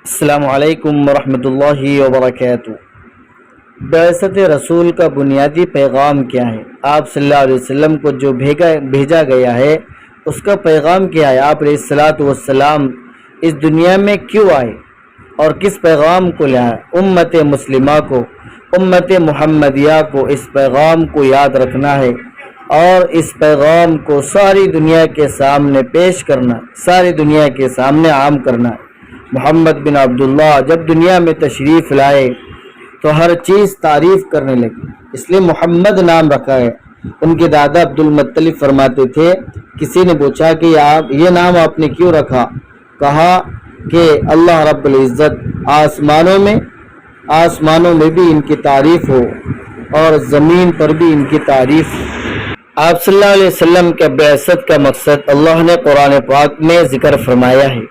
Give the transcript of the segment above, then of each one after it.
السلام علیکم ورحمۃ اللہ وبرکاتہ۔ بعثت رسول کا بنیادی پیغام کیا ہے؟ آپ صلی اللہ علیہ وسلم کو جو بھیجا گیا ہے اس کا پیغام کیا ہے؟ آپ علیہ الصلاۃ والسلام اس دنیا میں کیوں آئے اور کس پیغام کو لائے؟ امت مسلمہ کو، امت محمدیہ کو اس پیغام کو یاد رکھنا ہے اور اس پیغام کو ساری دنیا کے سامنے پیش کرنا، ساری دنیا کے سامنے عام کرنا ہے۔ محمد بن عبداللہ جب دنیا میں تشریف لائے تو ہر چیز تعریف کرنے لگی، اس لیے محمد نام رکھا ہے۔ ان کے دادا عبد المطلب فرماتے تھے، کسی نے پوچھا کہ یہ نام آپ نے کیوں رکھا؟ کہا کہ اللہ رب العزت آسمانوں میں بھی ان کی تعریف ہو اور زمین پر بھی ان کی تعریف ہو۔ آپ صلی اللہ علیہ وسلم کے بعثت کا مقصد اللہ نے قرآن پاک میں ذکر فرمایا ہے،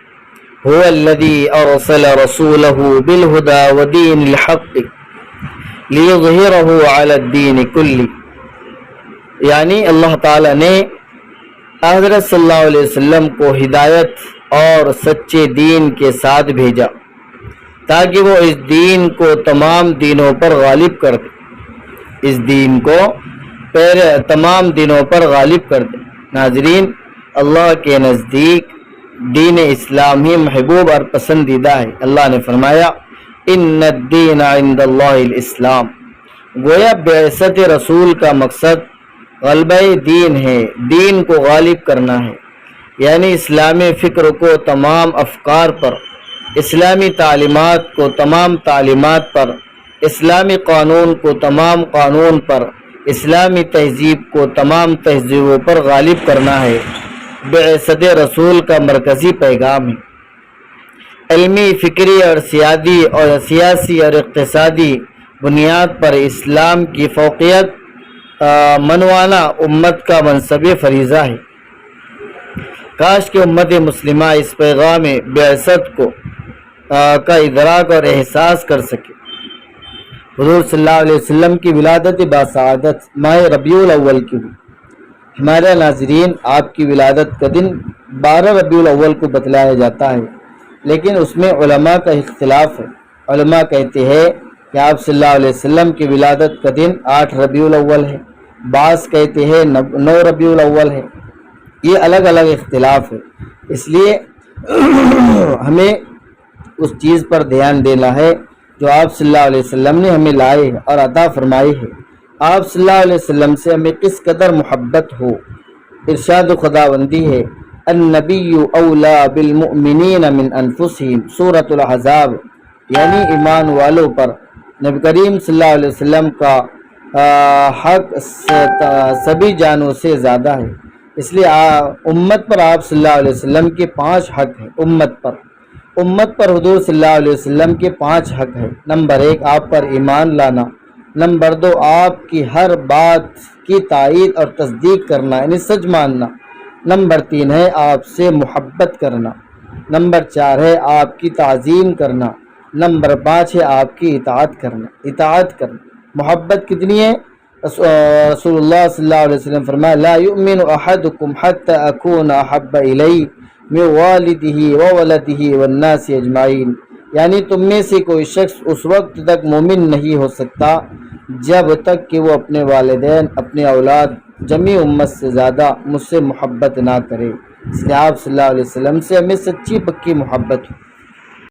هو الذي أرسل رسوله بالهدى ودين الحق ليظهره على الدين كله، یعنی اللہ تعالی نے حضرت صلی اللہ علیہ وسلم کو ہدایت اور سچے دین کے ساتھ بھیجا تاکہ وہ اس دین کو تمام دینوں پر غالب کر دے، اس دین کو تمام دینوں پر غالب کر دے۔ ناظرین، اللہ کے نزدیک دین اسلام ہی محبوب اور پسندیدہ ہے۔ اللہ نے فرمایا ان الدین عند اللہ الاسلام، گویا بعثت رسول کا مقصد غلبہ دین ہے، دین کو غالب کرنا ہے، یعنی اسلامی فکر کو تمام افکار پر، اسلامی تعلیمات کو تمام تعلیمات پر، اسلامی قانون کو تمام قانون پر، اسلامی تہذیب کو تمام تہذیبوں پر غالب کرنا ہے۔ بعثت رسول کا مرکزی پیغام ہے علمی، فکری اور سیاسی اور اقتصادی بنیاد پر اسلام کی فوقیت منوانا امت کا منصب فریضہ ہے۔ کاش کہ امت مسلمہ اس پیغام بعثت کا ادراک اور احساس کر سکے۔ حضور صلی اللہ علیہ وسلم کی ولادت باسعادت ماہ ربیع الاول کی ہوئی۔ ہمارے ناظرین، آپ کی ولادت کا دن 12 ربیع الاول کو بتلایا جاتا ہے، لیکن اس میں علماء کا اختلاف ہے۔ علماء کہتے ہیں کہ آپ صلی اللہ علیہ وسلم کی ولادت کا دن 8 ربیع الاول ہے، بعض کہتے ہیں 9 ربیع الاول ہے۔ یہ الگ الگ اختلاف ہے، اس لیے ہمیں اس چیز پر دھیان دینا ہے جو آپ صلی اللہ علیہ وسلم نے ہمیں لائے اور عطا فرمائی ہے۔ آپ صلی اللہ علیہ وسلم سے ہمیں کس قدر محبت ہو۔ ارشاد خداوندی ہے، النبی اولا بالمؤمنین من انفسہم، سورۃ الاحزاب، یعنی ایمان والوں پر نبی کریم صلی اللہ علیہ وسلم کا حق سبھی جانوں سے زیادہ ہے۔ اس لیے امت پر آپ صلی اللہ علیہ وسلم کے 5 حق ہیں۔ امت پر حضور صلی اللہ علیہ وسلم کے 5 حق ہیں۔ نمبر 1، آپ پر ایمان لانا۔ نمبر 2، آپ کی ہر بات کی تائید اور تصدیق کرنا، یعنی سچ ماننا۔ نمبر 3 ہے آپ سے محبت کرنا۔ نمبر 4 ہے آپ کی تعظیم کرنا۔ نمبر 5 ہے آپ کی اطاعت کرنا۔ محبت کتنی ہے؟ رسول اللہ صلی اللہ علیہ وسلم فرمایا، لا یؤمن احدکم حتی اکون احب الی من والدہ وولدہ والناس اجمعین، یعنی تم میں سے کوئی شخص اس وقت تک مومن نہیں ہو سکتا جب تک کہ وہ اپنے والدین، اپنے اولاد، جمیع امت سے زیادہ مجھ سے محبت نہ کرے۔ اس لیے آپ صلی اللہ علیہ وسلم سے ہمیں سچی پکی محبت ہو۔